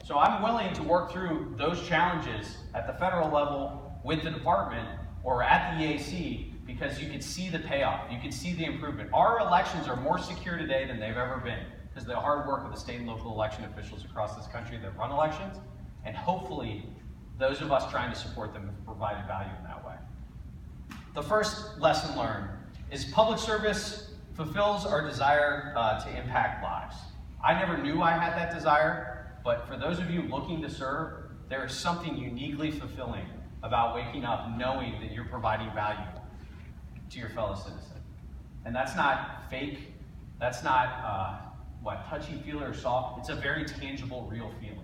So I'm willing to work through those challenges at the federal level with the department or at the EAC because you can see the payoff, you can see the improvement. Our elections are more secure today than they've ever been because of the hard work of the state and local election officials across this country that run elections, and hopefully those of us trying to support them have provided value in that way. The first lesson learned is public service fulfills our desire to impact lives. I never knew I had that desire, but for those of you looking to serve, there is something uniquely fulfilling about waking up knowing that you're providing value to your fellow citizen. And that's not fake, that's not touchy-feely or soft. It's a very tangible, real feeling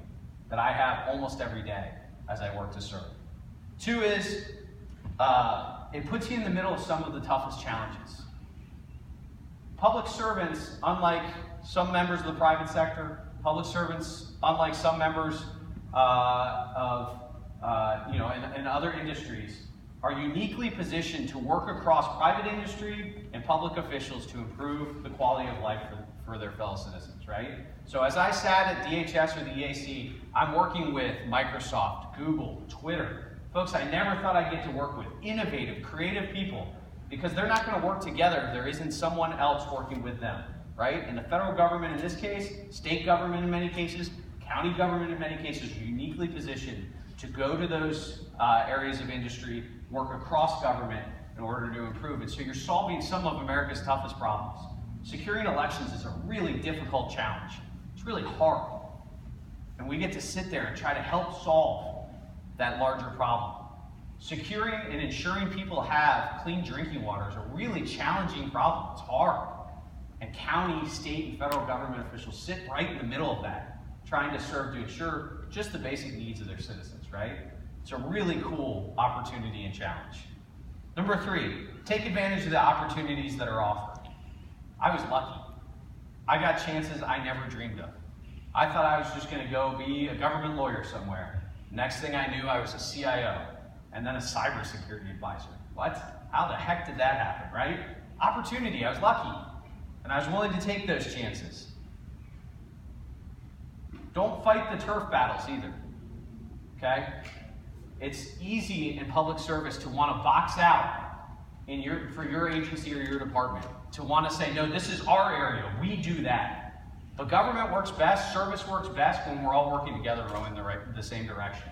that I have almost every day as I work to serve. Two is, it puts you in the middle of some of the toughest challenges. Public servants, unlike some members of the private sector, public servants, unlike some members in other industries, are uniquely positioned to work across private industry and public officials to improve the quality of life for their fellow citizens, right? So as I sat at DHS or the EAC, I'm working with Microsoft, Google, Twitter, folks I never thought I'd get to work with, innovative, creative people, because they're not going to work together if there isn't someone else working with them, right? And the federal government in this case, state government in many cases, county government in many cases, are uniquely positioned to go to those areas of industry, work across government in order to improve it. So you're solving some of America's toughest problems. Securing elections is a really difficult challenge. It's really hard. And we get to sit there and try to help solve that larger problem. Securing and ensuring people have clean drinking water is a really challenging problem. It's hard. And county, state, and federal government officials sit right in the middle of that, trying to serve to ensure just the basic needs of their citizens, right? It's a really cool opportunity and challenge. Number three, take advantage of the opportunities that are offered. I was lucky. I got chances I never dreamed of. I thought I was just going to go be a government lawyer somewhere. Next thing I knew, I was a CIO and then a cybersecurity advisor. What? How the heck did that happen, right? Opportunity, I was lucky. And I was willing to take those chances. Don't fight the turf battles either, okay? It's easy in public service to want to box out for your agency or your department, to want to say, no, this is our area, we do that. But government works best, service works best when we're all working together rowing the same direction.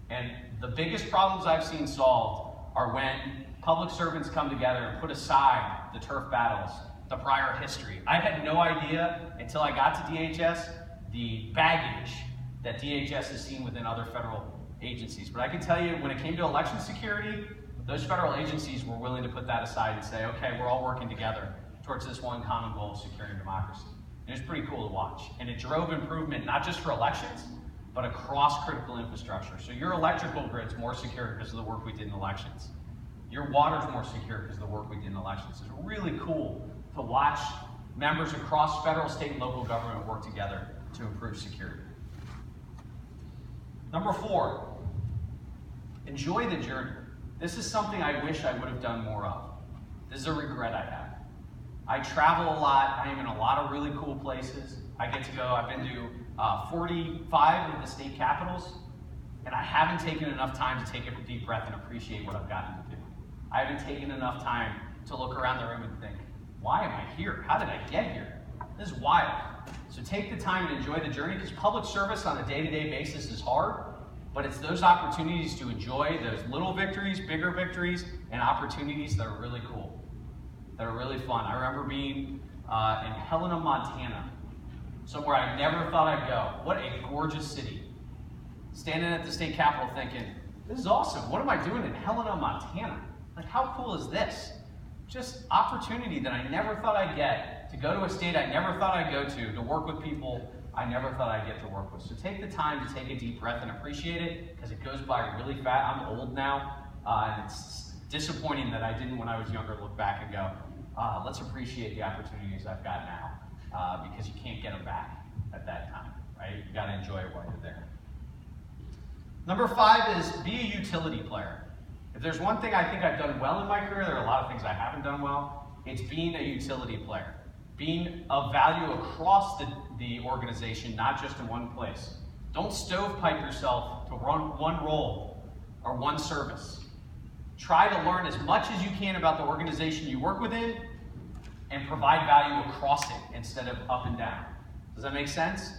And the biggest problems I've seen solved are when public servants come together and put aside the turf battles, the prior history. I had no idea until I got to DHS the baggage that DHS has seen within other federal agencies. But I can tell you, when it came to election security, those federal agencies were willing to put that aside and say, okay, we're all working together towards this one common goal of securing democracy. And it's pretty cool to watch. And it drove improvement, not just for elections, but across critical infrastructure. So your electrical grid's more secure because of the work we did in elections. Your water's more secure because of the work we did in elections. It's really cool to watch members across federal, state, and local government work together to improve security. Number four, enjoy the journey. This is something I wish I would have done more of. This is a regret I have. I travel a lot. I am in a lot of really cool places. I get to go, I've been to 45 of the state capitals, and I haven't taken enough time to take a deep breath and appreciate what I've gotten to do. I haven't taken enough time to look around the room and think, why am I here? How did I get here? This is wild. So take the time and enjoy the journey, because public service on a day-to-day basis is hard, but it's those opportunities to enjoy those little victories, bigger victories, and opportunities that are really cool, that are really fun. I remember being in Helena, Montana, somewhere I never thought I'd go. What a gorgeous city. Standing at the state capitol thinking, this is awesome. What am I doing in Helena, Montana? Like, how cool is this? Just opportunity that I never thought I'd get, to go to a state I never thought I'd go to work with people I never thought I'd get to work with. So take the time to take a deep breath and appreciate it, because it goes by really fast. I'm old now, and it's disappointing that I didn't, when I was younger, look back and go, let's appreciate the opportunities I've got now, because you can't get them back at that time, right? You gotta enjoy it while you're there. Number five is be a utility player. If there's one thing I think I've done well in my career, there are a lot of things I haven't done well, it's being a utility player. Being of value across the organization, not just in one place. Don't stovepipe yourself to run one role or one service. Try to learn as much as you can about the organization you work within and provide value across it instead of up and down. Does that make sense?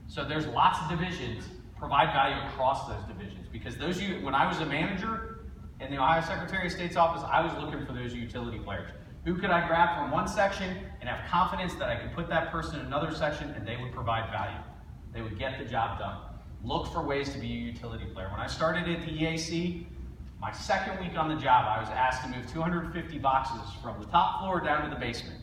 So there's lots of divisions. Provide value across those divisions, because when I was a manager in the Ohio Secretary of State's office, I was looking for those utility players. Who could I grab from one section and have confidence that I could put that person in another section and they would provide value? They would get the job done. Look for ways to be a utility player. When I started at the EAC, my second week on the job, I was asked to move 250 boxes from the top floor down to the basement.